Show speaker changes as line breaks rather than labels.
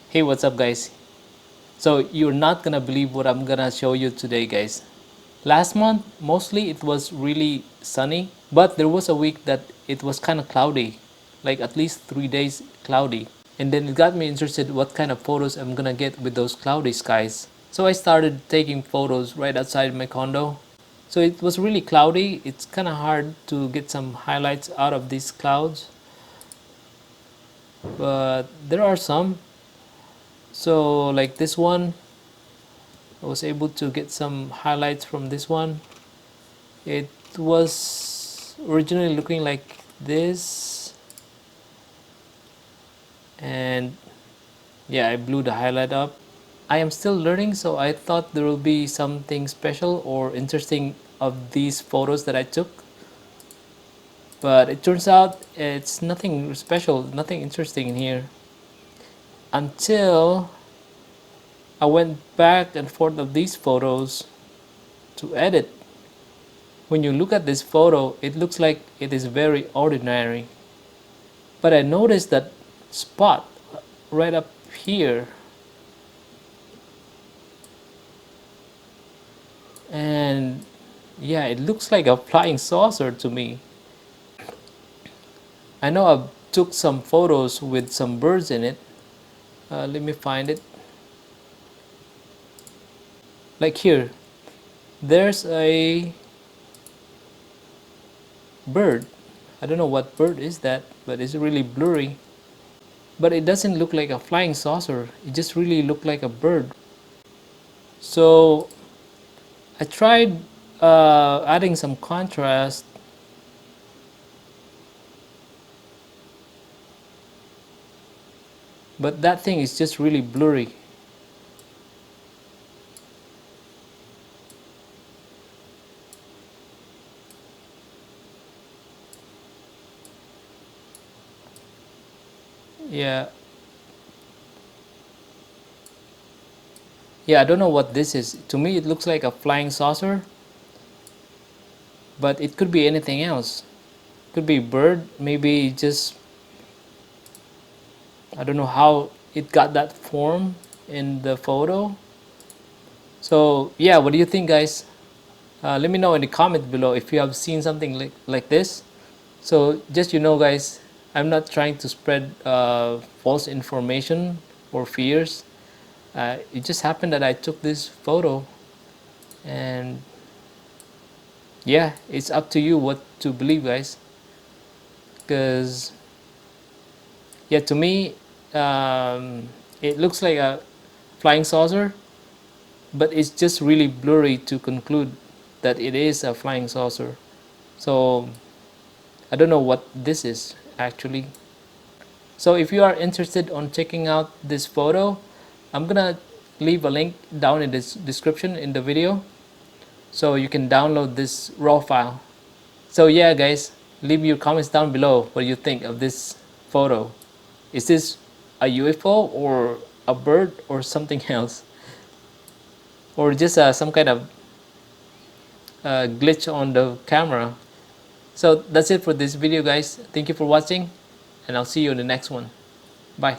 Hey, what's up guys? So you're not gonna believe what I'm gonna show you today, guys. Last month mostly it was really sunny, but there was a week that it was kind of cloudy, like at least 3 days cloudy. And then it got me interested what kind of photos I'm gonna get with those cloudy skies. So I started taking photos right outside my condo. So it was really cloudy. It's kind of hard to get some highlights out of these clouds, but there are some. So like this one, I was able to get some highlights from this one. It was originally looking like this, and yeah, I blew the highlight up. I am still learning, so I thought there will be something special or interesting of these photos that I took, but it turns out it's nothing special, nothing interesting in here, until I went back and forth of these photos to edit. When you look at this photo, it looks like it is very ordinary. But I noticed that spot right up here, and yeah, it looks like a flying saucer to me. I know I took some photos with some birds in it. Let me find it. Like here, there's a bird. I don't know what bird is that, but it's really blurry. But it doesn't look like a flying saucer. It just really looked like a bird. So I tried adding some contrast, but that thing is just really blurry. Yeah, I don't know what this is. To me, it looks like a flying saucer, but it could be anything else. Could be bird, maybe just, I don't know how it got that form in the photo. So yeah, what do you think, guys? Let me know in the comment below if you have seen something like this. So just guys, I'm not trying to spread false information or fears. It just happened that I took this photo, and yeah, it's up to you what to believe, guys. Because yeah, to me, it looks like a flying saucer, but it's just really blurry to conclude that it is a flying saucer. So I don't know what this is actually. So if you are interested on checking out this photo, I'm gonna leave a link down in this description in the video, so you can download this raw file. So yeah, guys, leave your comments down below what you think of this photo. Is this a UFO or a bird or something else, or just some kind of glitch on the camera? So that's it for this video, guys. Thank you for watching, and I'll see you in the next one. Bye.